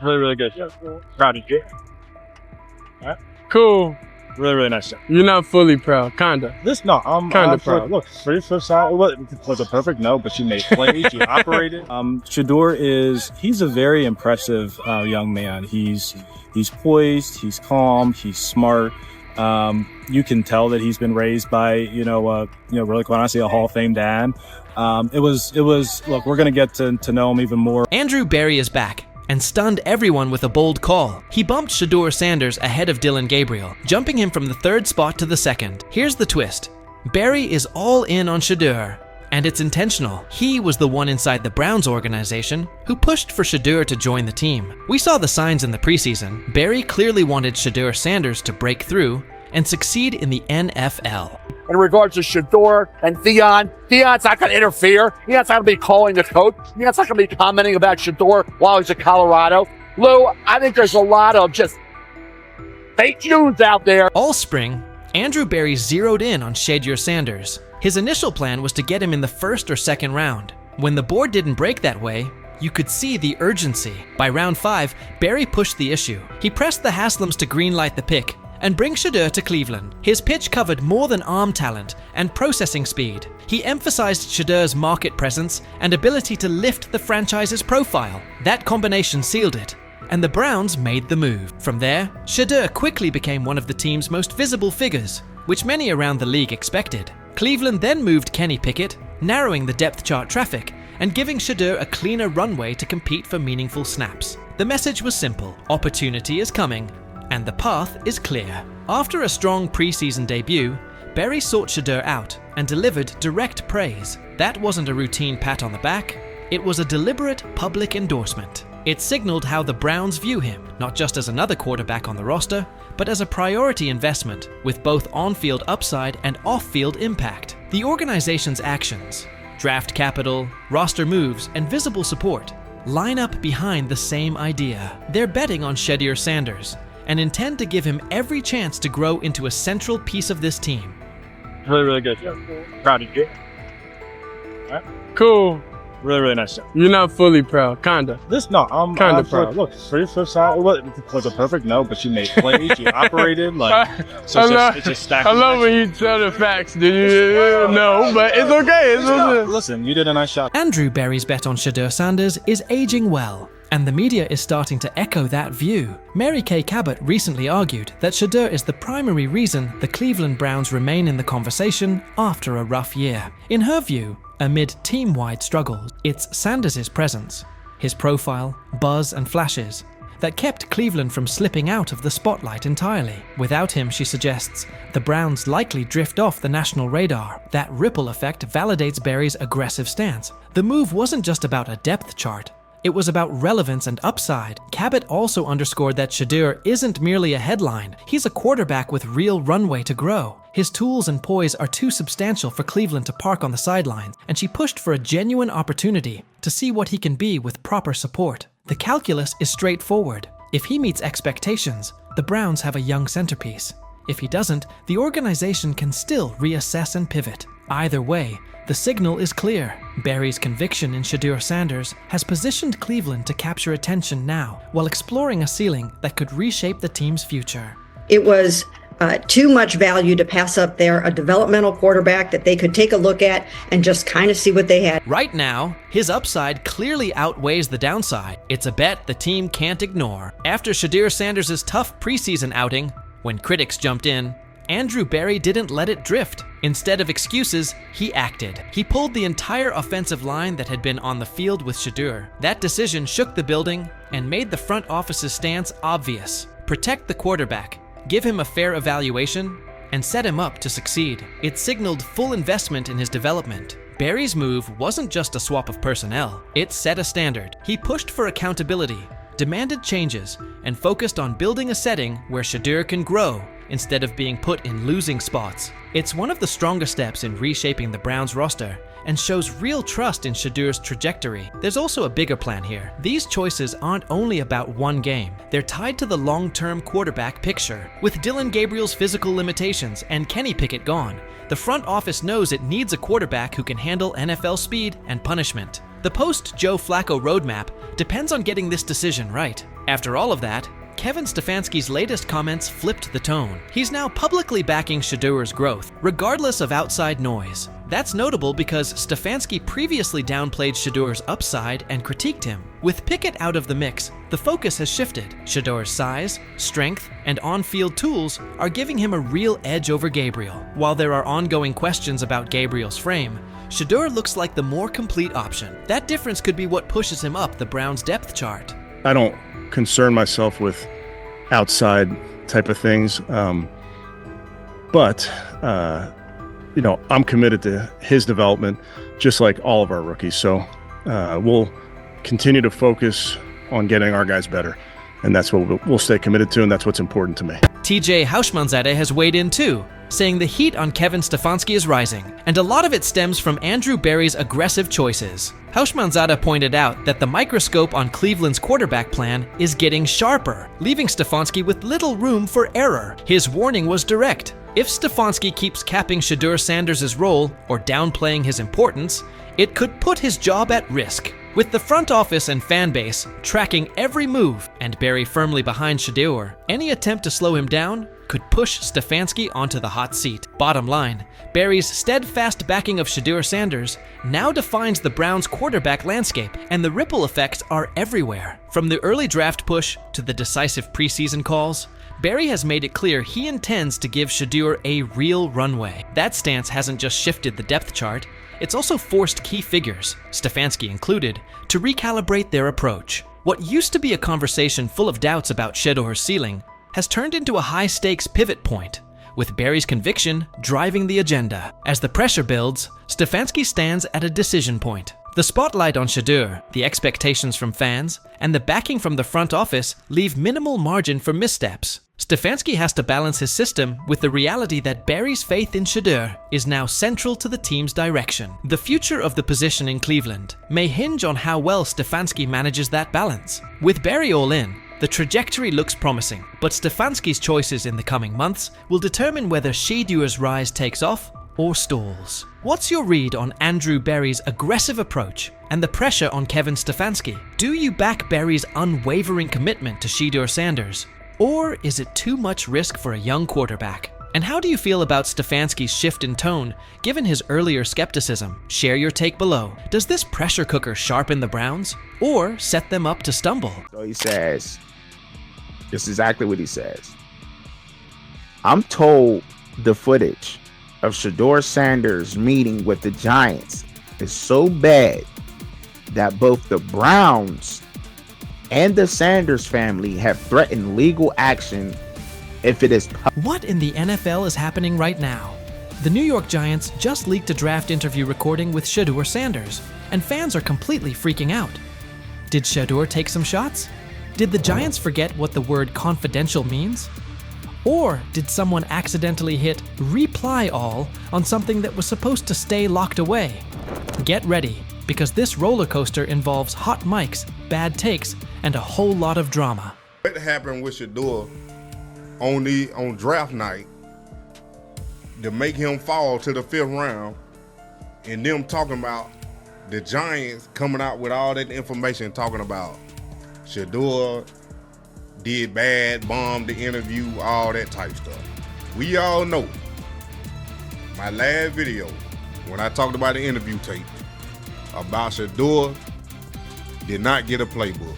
Really, really good. Proud of you. Cool. Really, really nice job. You're not fully proud, kinda. I'm Kinda proud. Look, for your first side, was a perfect no, but she made plays, she operated. Shedeur he's a very impressive young man. He's poised, he's calm, he's smart. You can tell that he's been raised by, really quite honestly, a Hall of Fame dad. Look, we're going to get to know him even more. Andrew Berry is back and stunned everyone with a bold call. He bumped Shedeur Sanders ahead of Dillon Gabriel, jumping him from the 3rd spot to the 2nd. Here's the twist. Berry is all in on Shedeur, and it's intentional. He was the one inside the Browns organization who pushed for Shedeur to join the team. We saw the signs in the preseason. Berry clearly wanted Shedeur Sanders to break through and succeed in the NFL. In regards to Shedeur and Theon's not going to interfere. Theon's not going to be calling the coach. Theon's not going to be commenting about Shedeur while he's in Colorado. Lou, I think there's a lot of just fake news out there. All spring, Andrew Berry zeroed in on Shedeur Sanders. His initial plan was to get him in the 1st or 2nd round. When the board didn't break that way, you could see the urgency. By round 5, Berry pushed the issue. He pressed the Haslams to greenlight the pick and bring Shedeur to Cleveland. His pitch covered more than arm talent and processing speed. He emphasized Shedeur's market presence and ability to lift the franchise's profile. That combination sealed it, and the Browns made the move. From there, Shedeur quickly became one of the team's most visible figures, which many around the league expected. Cleveland then moved Kenny Pickett, narrowing the depth chart traffic and giving Shedeur a cleaner runway to compete for meaningful snaps. The message was simple: opportunity is coming, and the path is clear. After a strong preseason debut, Berry sought Shedeur out and delivered direct praise. That wasn't a routine pat on the back, it was a deliberate public endorsement. It signaled how the Browns view him, not just as another quarterback on the roster, but as a priority investment with both on-field upside and off-field impact. The organization's actions, draft capital, roster moves, and visible support line up behind the same idea. They're betting on Shedeur Sanders and intend to give him every chance to grow into a central piece of this team. Really, really good. Proud of you. Cool. Really, really nice job. You're not fully proud, kinda. I'm Kinda proud. Look, for your first side, it was a perfect no, but she made plays, she operated, it just stacked. I love when you tell the facts, dude. No, but it's okay. Listen, you did a nice job. Andrew Berry's bet on Shedeur Sanders is aging well, and the media is starting to echo that view. Mary Kay Cabot recently argued that Shedeur is the primary reason the Cleveland Browns remain in the conversation after a rough year. In her view, amid team-wide struggles, it's Sanders' presence, his profile, buzz, and flashes that kept Cleveland from slipping out of the spotlight entirely. Without him, she suggests, the Browns likely drift off the national radar. That ripple effect validates Berry's aggressive stance. The move wasn't just about a depth chart, it was about relevance and upside. Cabot also underscored that Shedeur isn't merely a headline, he's a quarterback with real runway to grow. His tools and poise are too substantial for Cleveland to park on the sidelines, and she pushed for a genuine opportunity to see what he can be with proper support. The calculus is straightforward. If he meets expectations, the Browns have a young centerpiece. If he doesn't, the organization can still reassess and pivot. Either way, the signal is clear. Berry's conviction in Shedeur Sanders has positioned Cleveland to capture attention now, while exploring a ceiling that could reshape the team's future. It was too much value to pass up there, a developmental quarterback that they could take a look at and just kind of see what they had. Right now, his upside clearly outweighs the downside. It's a bet the team can't ignore. After Shedeur Sanders' tough preseason outing, when critics jumped in, Andrew Berry didn't let it drift. Instead of excuses, he acted. He pulled the entire offensive line that had been on the field with Shedeur. That decision shook the building and made the front office's stance obvious. Protect the quarterback, give him a fair evaluation, and set him up to succeed. It signaled full investment in his development. Berry's move wasn't just a swap of personnel, it set a standard. He pushed for accountability, demanded changes, and focused on building a setting where Shedeur can grow instead of being put in losing spots. It's one of the strongest steps in reshaping the Browns roster and shows real trust in Shedeur's trajectory. There's also a bigger plan here. These choices aren't only about one game. They're tied to the long-term quarterback picture. With Dillon Gabriel's physical limitations and Kenny Pickett gone, the front office knows it needs a quarterback who can handle NFL speed and punishment. The post-Joe Flacco roadmap depends on getting this decision right. After all of that, Kevin Stefanski's latest comments flipped the tone. He's now publicly backing Shedeur's growth, regardless of outside noise. That's notable because Stefanski previously downplayed Shedeur's upside and critiqued him. With Pickett out of the mix, the focus has shifted. Shedeur's size, strength, and on-field tools are giving him a real edge over Gabriel. While there are ongoing questions about Gabriel's frame, Shedeur looks like the more complete option. That difference could be what pushes him up the Browns' depth chart. I don't concern myself with outside type of things, but I'm committed to his development, just like all of our rookies. So we'll continue to focus on getting our guys better, and that's what we'll stay committed to, and that's what's important to me. TJ Houshmandzadeh has weighed in too, saying the heat on Kevin Stefanski is rising, and a lot of it stems from Andrew Berry's aggressive choices. Houshmandzadeh pointed out that the microscope on Cleveland's quarterback plan is getting sharper, leaving Stefanski with little room for error. His warning was direct. If Stefanski keeps capping Shedeur Sanders' role or downplaying his importance, it could put his job at risk. With the front office and fan base tracking every move and Berry firmly behind Shedeur, any attempt to slow him down could push Stefanski onto the hot seat. Bottom line, Berry's steadfast backing of Shedeur Sanders now defines the Browns' quarterback landscape, and the ripple effects are everywhere. From the early draft push to the decisive preseason calls, Berry has made it clear he intends to give Shedeur a real runway. That stance hasn't just shifted the depth chart, it's also forced key figures, Stefanski included, to recalibrate their approach. What used to be a conversation full of doubts about Shedeur's ceiling has turned into a high-stakes pivot point, with Berry's conviction driving the agenda. As the pressure builds, Stefanski stands at a decision point. The spotlight on Shedeur, the expectations from fans, and the backing from the front office leave minimal margin for missteps. Stefanski has to balance his system with the reality that Berry's faith in Shedeur is now central to the team's direction. The future of the position in Cleveland may hinge on how well Stefanski manages that balance. With Berry all in, the trajectory looks promising, but Stefanski's choices in the coming months will determine whether Shedeur's rise takes off or stalls. What's your read on Andrew Berry's aggressive approach and the pressure on Kevin Stefanski? Do you back Berry's unwavering commitment to Shedeur Sanders? Or is it too much risk for a young quarterback? And how do you feel about Stefanski's shift in tone, given his earlier skepticism? Share your take below. Does this pressure cooker sharpen the Browns, or set them up to stumble? So he says, this is exactly what he says. I'm told the footage of Shedeur Sanders meeting with the Giants is so bad that both the Browns and the Sanders family have threatened legal action if it is What in the NFL is happening right now? The New York Giants just leaked a draft interview recording with Shedeur Sanders, and fans are completely freaking out. Did Shedeur take some shots? Did the Giants forget what the word confidential means? Or did someone accidentally hit reply all on something that was supposed to stay locked away? Get ready, because this roller coaster involves hot mics, bad takes, and a whole lot of drama. What happened with Shedeur on draft night to make him fall to the 5th round, and them talking about the Giants coming out with all that information talking about Shedeur did bad, bombed the interview, all that type stuff. We all know my last video when I talked about the interview tape about Shedeur did not get a playbook.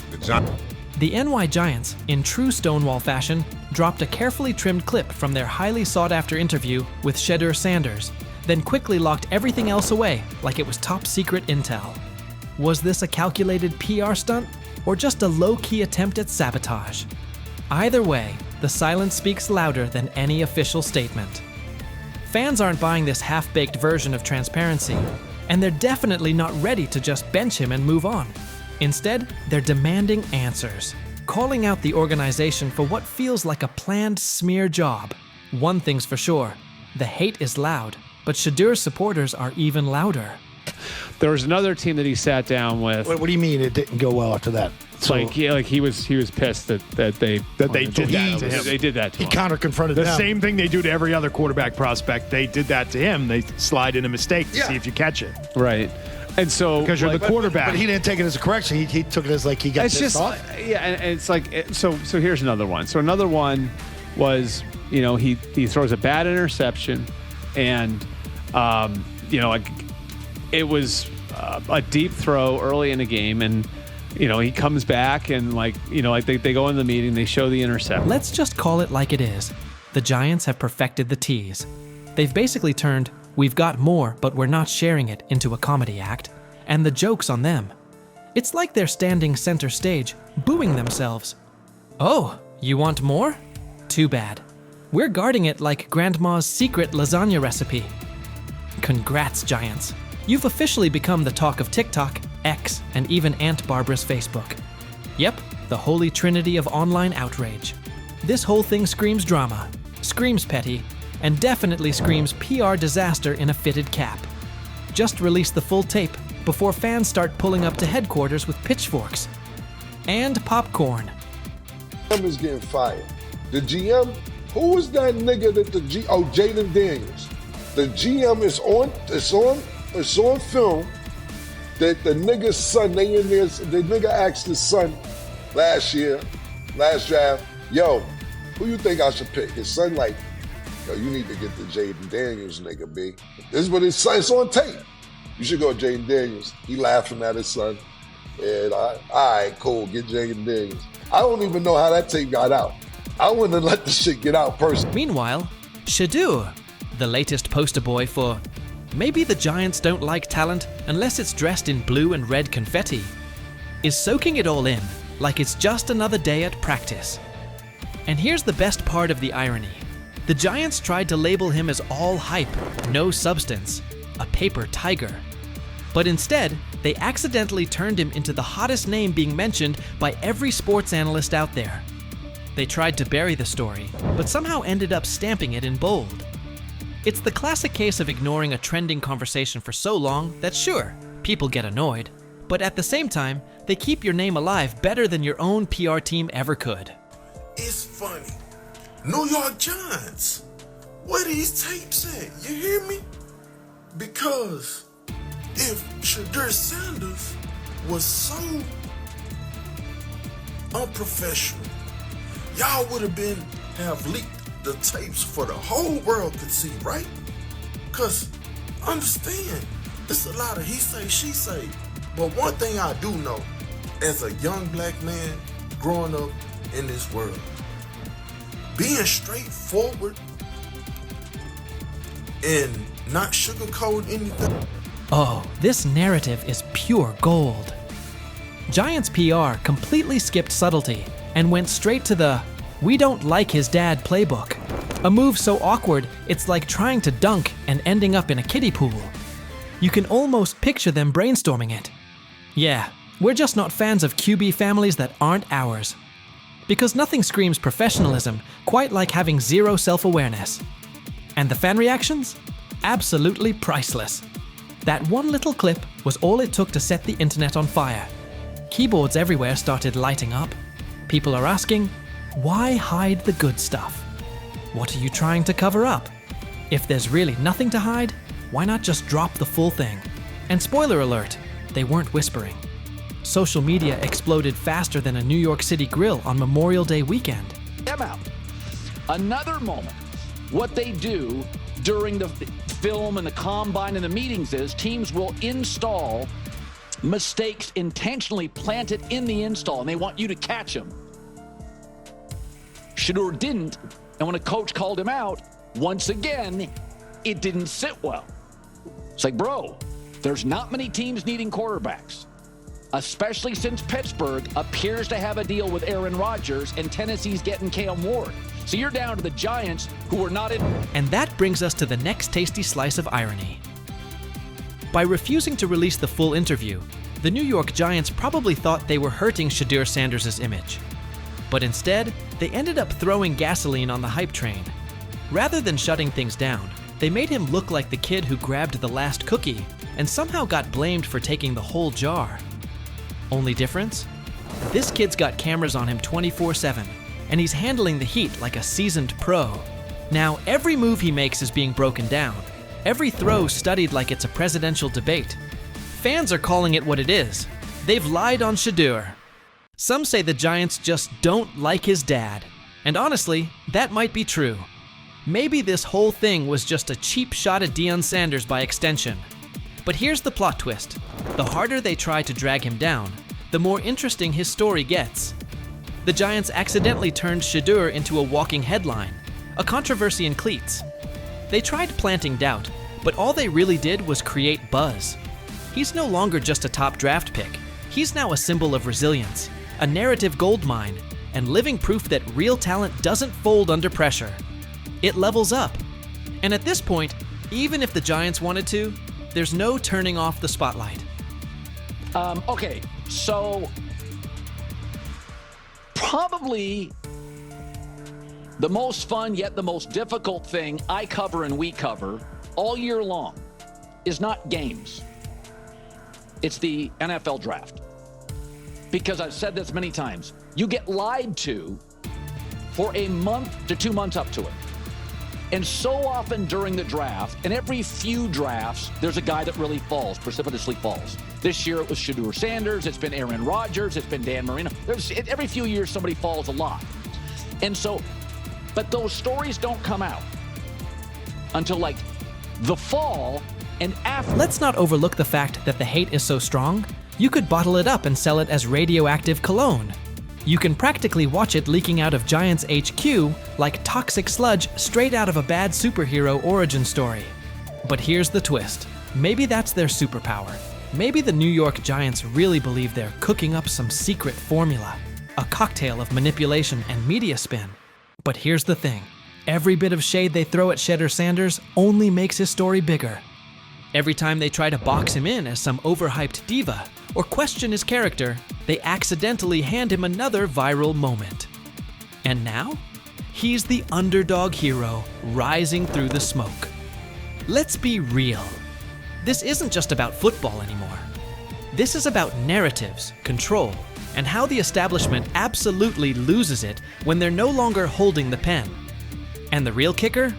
The NY Giants, in true Stonewall fashion, dropped a carefully trimmed clip from their highly sought-after interview with Shedeur Sanders, then quickly locked everything else away like it was top-secret intel. Was this a calculated PR stunt, or just a low-key attempt at sabotage? Either way, the silence speaks louder than any official statement. Fans aren't buying this half-baked version of transparency, and they're definitely not ready to just bench him and move on. Instead, they're demanding answers, calling out the organization for what feels like a planned smear job. One thing's for sure, the hate is loud, but Shedeur's supporters are even louder. There was another team that he sat down with. What do you mean it didn't go well after that? So, he was pissed that they did that to him. They did that to him. He counter-confronted them. The same thing they do to every other quarterback prospect. They did that to him. They slide in a mistake to see if you catch it. Right. And so Because you're like, the quarterback. But he didn't take it as a correction. He took it as like he got it's pissed just off. yeah, and it's like so here's another one. So another one was, you know, he throws a bad interception, and you know, like it was a deep throw early in the game, and you know, he comes back and like, you know, like they go in the meeting, they show the interception. Let's just call it like it is. The Giants have perfected the tease. They've basically turned "we've got more, but we're not sharing it" into a comedy act, and the joke's on them. It's like they're standing center stage, booing themselves. Oh, you want more? Too bad. We're guarding it like Grandma's secret lasagna recipe. Congrats, Giants. You've officially become the talk of TikTok, X, and even Aunt Barbara's Facebook. Yep, the holy trinity of online outrage. This whole thing screams drama, screams petty, and definitely screams PR disaster in a fitted cap. Just release the full tape before fans start pulling up to headquarters with pitchforks. And popcorn. GM is getting fired. The GM, who was that nigga that Jaden Daniels. The GM is on film that the nigga's son, the nigga asked his son last draft, yo, who you think I should pick? His son like, yo, you need to get the Jaden Daniels nigga, B. This is what his son, it's on tape. You should go Jaden Daniels. He laughing at his son. And all right, cool, get Jaden Daniels. I don't even know how that tape got out. I wouldn't have let the shit get out personally. Meanwhile, Shedeur, the latest poster boy for maybe the Giants don't like talent unless it's dressed in blue and red confetti, is soaking it all in like it's just another day at practice. And here's the best part of the irony. The Giants tried to label him as all hype, no substance, a paper tiger. But instead, they accidentally turned him into the hottest name being mentioned by every sports analyst out there. They tried to bury the story, but somehow ended up stamping it in bold. It's the classic case of ignoring a trending conversation for so long that sure, people get annoyed, but at the same time, they keep your name alive better than your own PR team ever could. It's funny. New York Giants, where these tapes at? You hear me? Because if Shedeur Sanders was so unprofessional, y'all would have leaked the tapes for the whole world could see, right? Cause understand, it's a lot of he say, she say. But one thing I do know, as a young black man growing up in this world, being straightforward and not sugarcoat anything. Oh, this narrative is pure gold. Giants PR completely skipped subtlety and went straight to the "we don't like his dad" playbook. A move so awkward, it's like trying to dunk and ending up in a kiddie pool. You can almost picture them brainstorming it. Yeah, we're just not fans of QB families that aren't ours. Because nothing screams professionalism quite like having zero self-awareness. And the fan reactions? Absolutely priceless. That one little clip was all it took to set the internet on fire. Keyboards everywhere started lighting up. People are asking, why hide the good stuff? What are you trying to cover up? If there's really nothing to hide, why not just drop the full thing? And spoiler alert, they weren't whispering. Social media exploded faster than a New York City grill on Memorial Day weekend. Them out. Another moment. What they do during the film and the combine and the meetings is teams will install mistakes intentionally planted in the install, and they want you to catch them. Shedeur didn't, and when a coach called him out, once again, it didn't sit well. It's like, bro, there's not many teams needing quarterbacks, especially since Pittsburgh appears to have a deal with Aaron Rodgers and Tennessee's getting Cam Ward. So you're down to the Giants, who are not in. And that brings us to the next tasty slice of irony. By refusing to release the full interview, the New York Giants probably thought they were hurting Shedeur Sanders' image. But instead, they ended up throwing gasoline on the hype train. Rather than shutting things down, they made him look like the kid who grabbed the last cookie and somehow got blamed for taking the whole jar. Only difference? This kid's got cameras on him 24/7, and he's handling the heat like a seasoned pro. Now, every move he makes is being broken down, every throw studied like it's a presidential debate. Fans are calling it what it is. They've lied on Shedeur. Some say the Giants just don't like his dad. And honestly, that might be true. Maybe this whole thing was just a cheap shot at Deion Sanders by extension. But here's the plot twist. The harder they try to drag him down, the more interesting his story gets. The Giants accidentally turned Shedeur into a walking headline, a controversy in cleats. They tried planting doubt, but all they really did was create buzz. He's no longer just a top draft pick. He's now a symbol of resilience, a narrative goldmine, and living proof that real talent doesn't fold under pressure. It levels up. And at this point, even if the Giants wanted to, there's no turning off the spotlight. Okay, so probably the most fun yet the most difficult thing I cover and we cover all year long is not games. It's the NFL draft. Because I've said this many times, you get lied to for a month to 2 months up to it. And so often during the draft, and every few drafts, there's a guy that really falls, precipitously falls. This year it was Shedeur Sanders, it's been Aaron Rodgers, it's been Dan Marino. Every few years somebody falls a lot. And so, but those stories don't come out until like the fall and after. Let's not overlook the fact that the hate is so strong, you could bottle it up and sell it as radioactive cologne. You can practically watch it leaking out of Giants HQ like toxic sludge straight out of a bad superhero origin story. But here's the twist. Maybe that's their superpower. Maybe the New York Giants really believe they're cooking up some secret formula, a cocktail of manipulation and media spin. But here's the thing. Every bit of shade they throw at Shedeur Sanders only makes his story bigger. Every time they try to box him in as some overhyped diva or question his character, they accidentally hand him another viral moment. And now, he's the underdog hero rising through the smoke. Let's be real. This isn't just about football anymore. This is about narratives, control, and how the establishment absolutely loses it when they're no longer holding the pen. And the real kicker?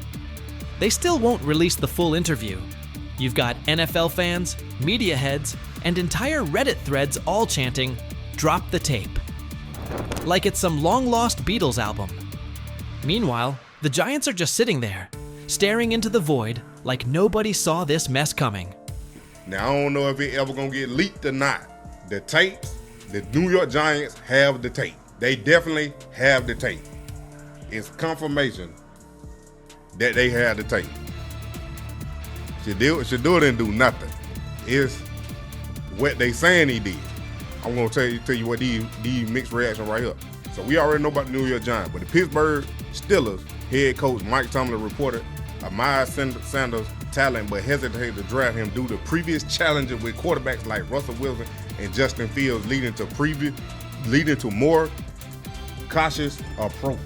They still won't release the full interview. You've got NFL fans, media heads, and entire Reddit threads all chanting, "Drop the tape." Like it's some long-lost Beatles album. Meanwhile, the Giants are just sitting there, staring into the void like nobody saw this mess coming. Now, I don't know if it ever gonna get leaked or not. The tapes, the New York Giants have the tape. They definitely have the tape. It's confirmation that they have the tape. Shedeur didn't do nothing. It's what they saying he did. I'm gonna tell you what these mixed reaction right here. So we already know about the New York Giants, but the Pittsburgh Steelers head coach Mike Tomlin reported Miles Sanders' talent, but hesitated to draft him due to previous challenges with quarterbacks like Russell Wilson and Justin Fields, leading to more cautious approach.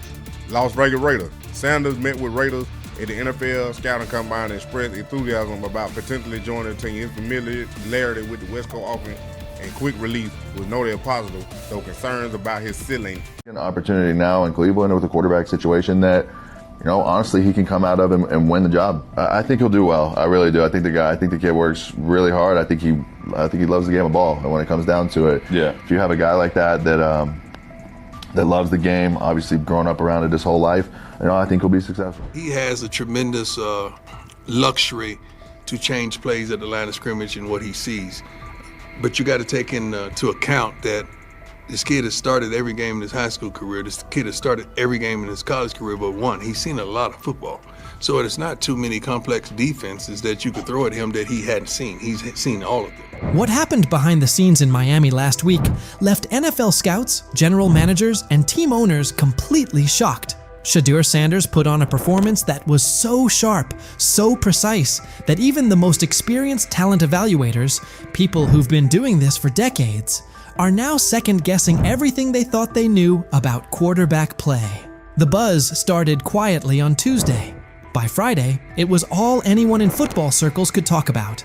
Las Vegas Raiders. Sanders met with Raiders at the NFL Scouting Combine and expressed enthusiasm about potentially joining the team. His familiarity with the West Coast offense and quick release was noted positive, though concerns about his ceiling. An opportunity now in Cleveland with a quarterback situation that, honestly, he can come out of and win the job. I think he'll do well. I really do. I think the kid works really hard. I think he loves the game of ball. And when it comes down to it, if you have a guy like that loves the game, obviously growing up around it his whole life, I think he'll be successful. He has a tremendous luxury to change plays at the line of scrimmage and what he sees. But you got to take into account that this kid has started every game in his high school career. This kid has started every game in his college career but one. He's seen a lot of football. So it's not too many complex defenses that you could throw at him that he hadn't seen. He's seen all of them. What happened behind the scenes in Miami last week left NFL scouts, general managers, and team owners completely shocked. Shedeur Sanders put on a performance that was so sharp, so precise, that even the most experienced talent evaluators, people who've been doing this for decades, are now second-guessing everything they thought they knew about quarterback play. The buzz started quietly on Tuesday. By Friday, it was all anyone in football circles could talk about.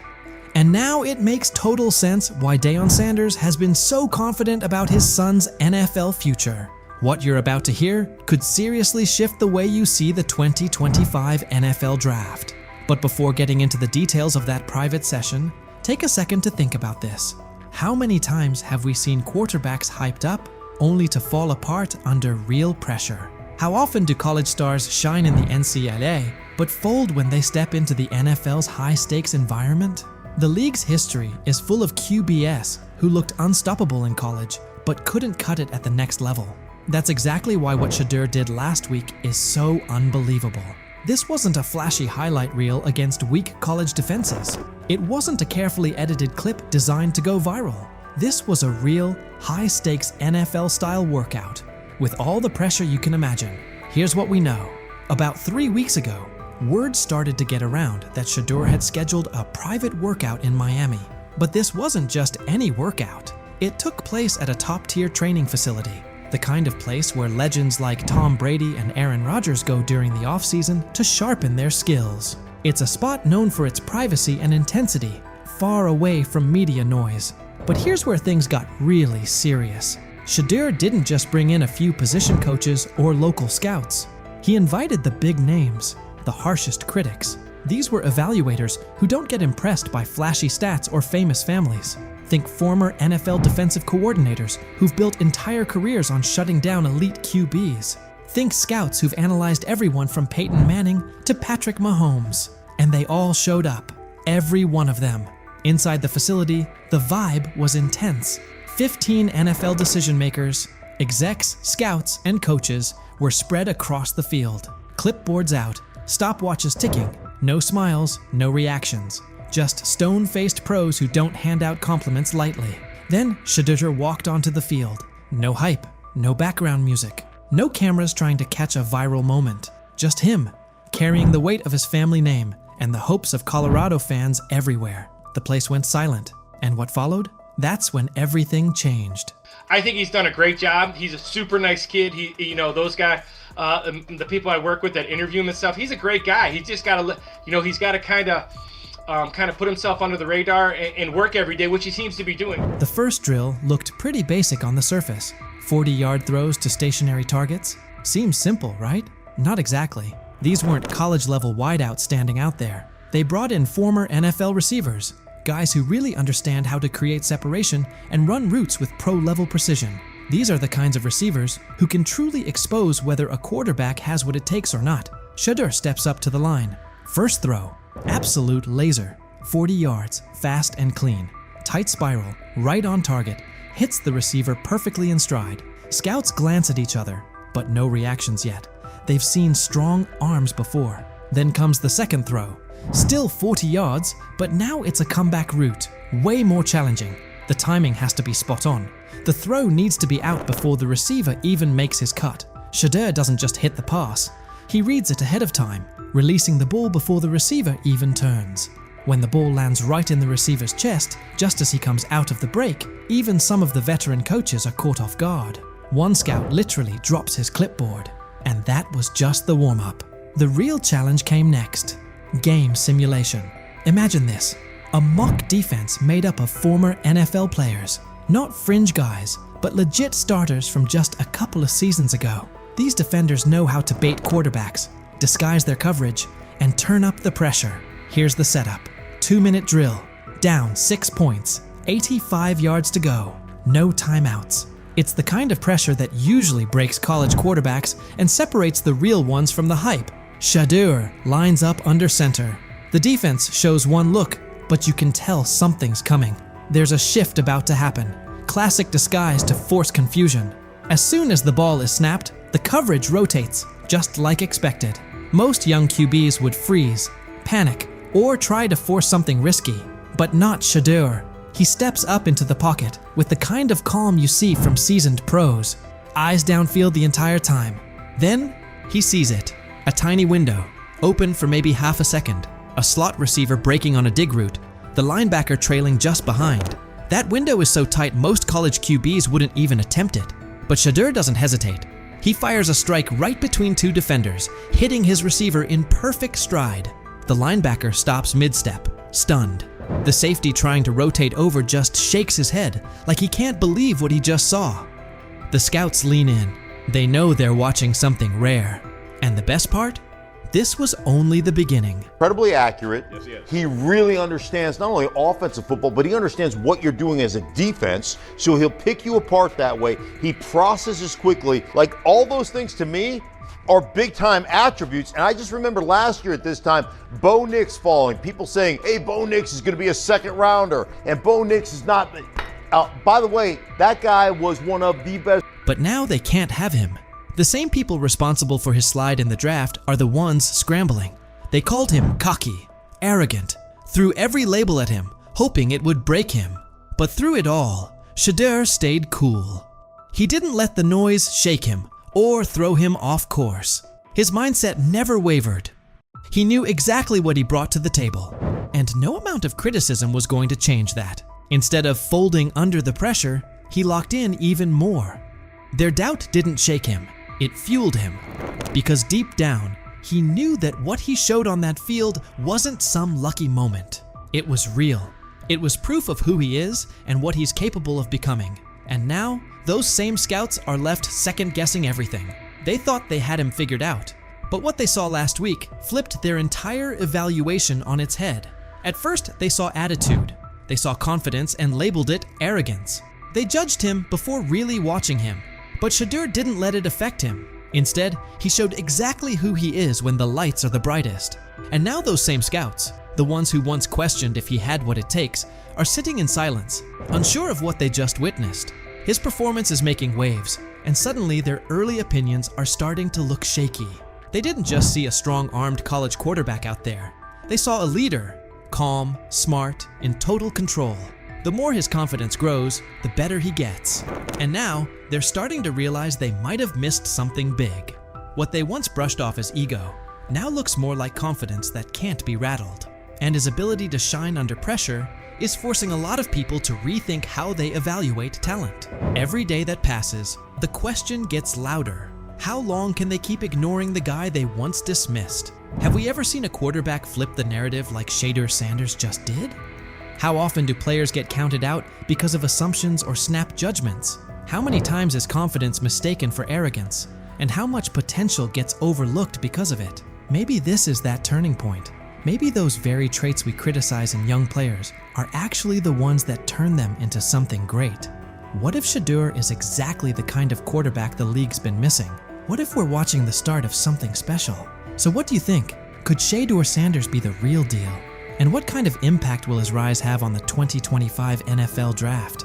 And now it makes total sense why Deion Sanders has been so confident about his son's NFL future. What you're about to hear could seriously shift the way you see the 2025 NFL Draft. But before getting into the details of that private session, Take a second to think about this. How many times have we seen quarterbacks hyped up only to fall apart under real pressure? How often do college stars shine in the NCAA but fold when they step into the NFL's high-stakes environment? The league's history is full of QBS who looked unstoppable in college but couldn't cut it at the next level. That's exactly why what Shedeur did last week is so unbelievable. This wasn't a flashy highlight reel against weak college defenses. It wasn't a carefully edited clip designed to go viral. This was a real, high-stakes NFL-style workout, with all the pressure you can imagine. Here's what we know. About 3 weeks ago, word started to get around that Shedeur had scheduled a private workout in Miami. But this wasn't just any workout. It took place at a top-tier training facility, the kind of place where legends like Tom Brady and Aaron Rodgers go during the offseason to sharpen their skills. It's a spot known for its privacy and intensity, far away from media noise. But here's where things got really serious. Shedeur didn't just bring in a few position coaches or local scouts. He invited the big names, the harshest critics. These were evaluators who don't get impressed by flashy stats or famous families. Think former NFL defensive coordinators who've built entire careers on shutting down elite QBs. Think scouts who've analyzed everyone from Peyton Manning to Patrick Mahomes. And they all showed up, every one of them. Inside the facility, the vibe was intense. 15 NFL decision makers, execs, scouts, and coaches were spread across the field. Clipboards out, stopwatches ticking, no smiles, no reactions. Just stone-faced pros who don't hand out compliments lightly. Then Shedeur walked onto the field. No hype, no background music, no cameras trying to catch a viral moment. Just him, carrying the weight of his family name and the hopes of Colorado fans everywhere. The place went silent, and what followed? That's when everything changed. I think he's done a great job. He's a super nice kid. Those guys, the people I work with that interview him and stuff, he's a great guy. He's just got to, he's got to kind of put himself under the radar and work every day, which he seems to be doing. The first drill looked pretty basic on the surface. 40-yard throws to stationary targets. Seems simple, right? Not exactly. These weren't college-level wideouts standing out there. They brought in former NFL receivers, guys who really understand how to create separation and run routes with pro-level precision. These are the kinds of receivers who can truly expose whether a quarterback has what it takes or not. Shedeur steps up to the line. First throw. Absolute laser. 40 yards, fast and clean. Tight spiral, right on target. Hits the receiver perfectly in stride. Scouts glance at each other, but no reactions yet. They've seen strong arms before. Then comes the second throw. Still 40 yards, but now it's a comeback route. Way more challenging. The timing has to be spot on. The throw needs to be out before the receiver even makes his cut. Shedeur doesn't just hit the pass. He reads it ahead of time, releasing the ball before the receiver even turns. When the ball lands right in the receiver's chest, just as he comes out of the break, even some of the veteran coaches are caught off guard. One scout literally drops his clipboard. And that was just the warm-up. The real challenge came next. Game simulation. Imagine this. A mock defense made up of former NFL players. Not fringe guys, but legit starters from just a couple of seasons ago. These defenders know how to bait quarterbacks, disguise their coverage, and turn up the pressure. Here's the setup. 2-minute drill. Down 6 points. 85 yards to go. No timeouts. It's the kind of pressure that usually breaks college quarterbacks and separates the real ones from the hype. Shedeur lines up under center. The defense shows one look, but you can tell something's coming. There's a shift about to happen. Classic disguise to force confusion. As soon as the ball is snapped, the coverage rotates, just like expected. Most young QBs would freeze, panic, or try to force something risky, but not Shedeur. He steps up into the pocket with the kind of calm you see from seasoned pros. Eyes downfield the entire time. Then, he sees it. A tiny window, open for maybe half a second. A slot receiver breaking on a dig route. The linebacker trailing just behind. That window is so tight most college QBs wouldn't even attempt it. But Shedeur doesn't hesitate. He fires a strike right between two defenders, hitting his receiver in perfect stride. The linebacker stops mid-step, stunned. The safety trying to rotate over just shakes his head, like he can't believe what he just saw. The scouts lean in. They know they're watching something rare. And the best part? this was only the beginning. Incredibly accurate. Yes, he really understands not only offensive football, but he understands what you're doing as a defense. So he'll pick you apart that way. He processes quickly. Like, all those things to me are big time attributes. And I just remember last year at this time, Bo Nix falling. People saying, hey, Bo Nix is going to be a second rounder. And Bo Nix is not. By the way, that guy was one of the best. But now they can't have him. The same people responsible for his slide in the draft are the ones scrambling. They called him cocky, arrogant, threw every label at him, hoping it would break him. But through it all, Shedeur stayed cool. He didn't let the noise shake him or throw him off course. His mindset never wavered. He knew exactly what he brought to the table, and no amount of criticism was going to change that. Instead of folding under the pressure, he locked in even more. Their doubt didn't shake him. It fueled him, because deep down, he knew that what he showed on that field wasn't some lucky moment. It was real. It was proof of who he is and what he's capable of becoming. And now, those same scouts are left second-guessing everything. They thought they had him figured out, but what they saw last week flipped their entire evaluation on its head. At first, they saw attitude. They saw confidence and labeled it arrogance. They judged him before really watching him. But Shedeur didn't let it affect him. Instead, he showed exactly who he is when the lights are the brightest. And now those same scouts, the ones who once questioned if he had what it takes, are sitting in silence, unsure of what they just witnessed. His performance is making waves, and suddenly their early opinions are starting to look shaky. They didn't just see a strong-armed college quarterback out there. They saw a leader, calm, smart, in total control. The more his confidence grows, the better he gets. And now, they're starting to realize they might have missed something big. What they once brushed off as ego now looks more like confidence that can't be rattled. And his ability to shine under pressure is forcing a lot of people to rethink how they evaluate talent. Every day that passes, the question gets louder. How long can they keep ignoring the guy they once dismissed? Have we ever seen a quarterback flip the narrative like Shedeur Sanders just did? How often do players get counted out because of assumptions or snap judgments? How many times is confidence mistaken for arrogance? And how much potential gets overlooked because of it? Maybe this is that turning point. Maybe those very traits we criticize in young players are actually the ones that turn them into something great. What if Shedeur is exactly the kind of quarterback the league's been missing? What if we're watching the start of something special? So what do you think? Could Shedeur Sanders be the real deal? And what kind of impact will his rise have on the 2025 NFL Draft?